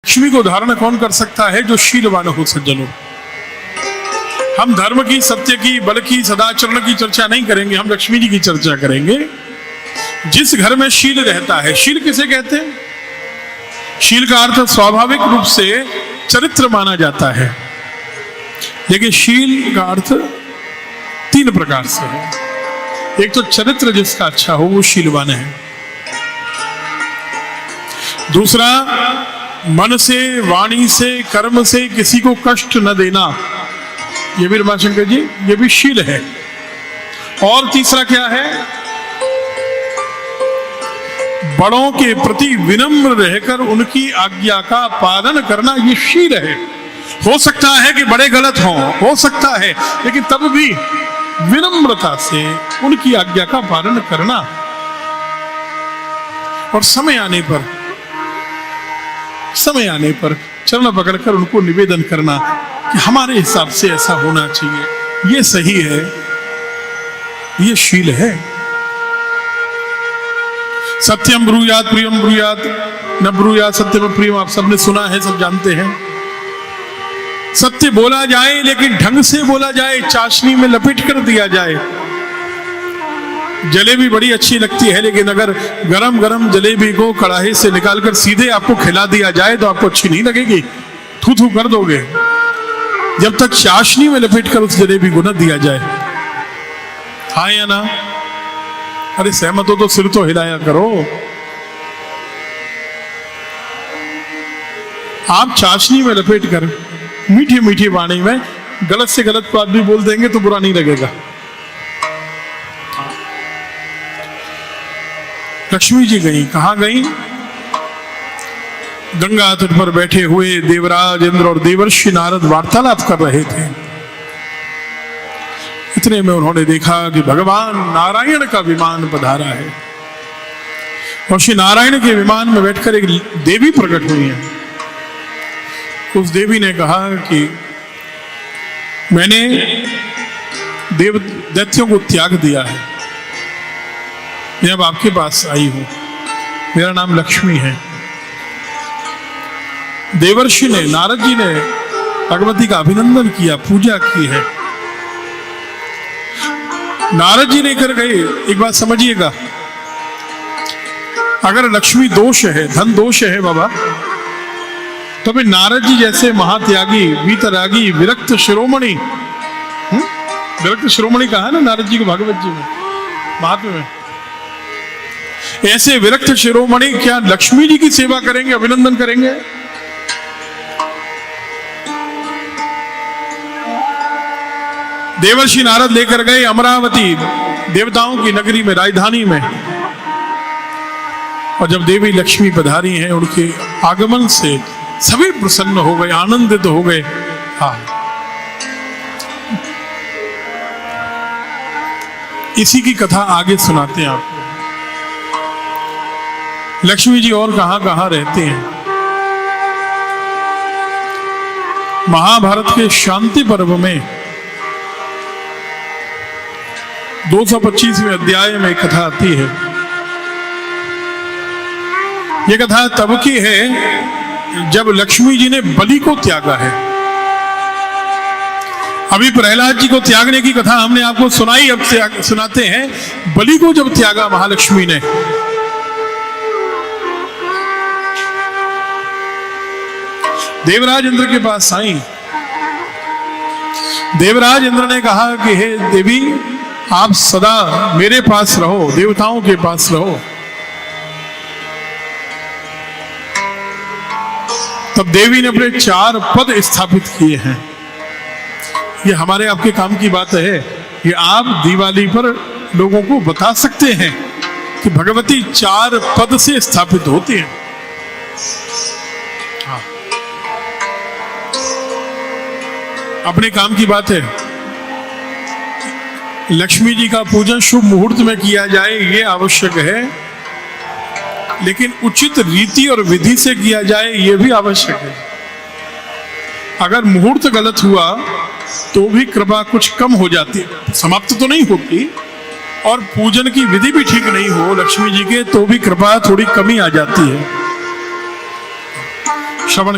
लक्ष्मी को धारण कौन कर सकता है? जो शीलवान हो सज्जनों। हम धर्म की, सत्य की, बल की, सदाचरण की चर्चा नहीं करेंगे, हम लक्ष्मी जी की चर्चा करेंगे। जिस घर में शील रहता है, शील किसे कहते हैं? शील का अर्थ स्वाभाविक रूप से चरित्र माना जाता है, लेकिन शील का अर्थ 3 प्रकार से है। एक तो चरित्र जिसका अच्छा हो वो शीलवान है। दूसरा, मन से, वाणी से, कर्म से किसी को कष्ट न देना, ये भी रमाशंकर जी, ये भी शील है। और तीसरा क्या है? बड़ों के प्रति विनम्र रहकर उनकी आज्ञा का पालन करना, ये शील है। हो सकता है कि बड़े गलत हों, हो सकता है, लेकिन तब भी विनम्रता से उनकी आज्ञा का पालन करना और समय आने पर चरण पकड़कर उनको निवेदन करना कि हमारे हिसाब से ऐसा होना चाहिए, ये सही है, ये शील है। सत्यम ब्रूयात प्रियम ब्रूयात न ब्रूयात सत्यम प्रियम, आप सबने सुना है, सब जानते हैं। सत्य बोला जाए लेकिन ढंग से बोला जाए, चाशनी में लपेट कर दिया जाए। जलेबी बड़ी अच्छी लगती है, लेकिन अगर गरम गरम जलेबी को कढ़ाई से निकालकर सीधे आपको खिला दिया जाए तो आपको अच्छी नहीं लगेगी, थू थू कर दोगे, जब तक चाशनी में लपेट कर उस जलेबी को न दिया जाए। हाँ या ना? अरे सहमत हो तो सिर तो हिलाया करो। आप चाशनी में लपेट कर मीठी मीठी वाणी में गलत से गलत बात भी बोल देंगे तो बुरा नहीं लगेगा। लक्ष्मी जी गई, कहां गई? गंगा तट पर बैठे हुए देवराज इंद्र और देवर्षि नारद वार्तालाप कर रहे थे। इतने में उन्होंने देखा कि भगवान नारायण का विमान पधारा है और श्री नारायण के विमान में बैठकर एक देवी प्रकट हुई है। उस देवी ने कहा कि मैंने देव दैत्यों को त्याग दिया है, मैं अब आपके पास आई हूं, मेरा नाम लक्ष्मी है। देवर्षि ने, नारद जी ने भगवती का अभिनंदन किया, पूजा की है। नारद जी लेकर गए। एक बात समझिएगा, अगर लक्ष्मी दोष है, धन दोष है बाबा, तो फिर नारद जी जैसे महात्यागी, वीतरागी, विरक्त शिरोमणि, विरक्त शिरोमणि कहा है ना नारद जी को भागवत जी में, महात्म्य में, ऐसे विरक्त शिरोमणि क्या लक्ष्मी जी की सेवा करेंगे, अभिनंदन करेंगे? देवर्षि नारद लेकर गए अमरावती, देवताओं की नगरी में, राजधानी में। और जब देवी लक्ष्मी पधारी हैं, उनके आगमन से सभी प्रसन्न हो गए, आनंदित हो गए। हाँ, इसी की कथा आगे सुनाते हैं आपको। लक्ष्मी जी और कहां कहां रहते हैं? महाभारत के शांति पर्व में 225वें अध्याय में एक कथा आती है। यह कथा तब की है जब लक्ष्मी जी ने बलि को त्यागा है। अभी प्रहलाद जी को त्यागने की कथा हमने आपको सुनाई, अब सुनाते हैं बलि को जब त्यागा महालक्ष्मी ने। देवराज इंद्र के पास आई। देवराज इंद्र ने कहा कि हे देवी, आप सदा मेरे पास रहो, देवताओं के पास रहो। तब देवी ने अपने 4 पद स्थापित किए हैं। ये हमारे आपके काम की बात है। ये आप दिवाली पर लोगों को बता सकते हैं कि भगवती 4 पद से स्थापित होती हैं। हाँ, अपने काम की बात है। लक्ष्मी जी का पूजन शुभ मुहूर्त में किया जाए, ये आवश्यक है, लेकिन उचित रीति और विधि से किया जाए, यह भी आवश्यक है। अगर मुहूर्त गलत हुआ तो भी कृपा कुछ कम हो जाती है, समाप्त तो नहीं होती, और पूजन की विधि भी ठीक नहीं हो लक्ष्मी जी के, तो भी कृपा थोड़ी कमी आ जाती है। श्रवण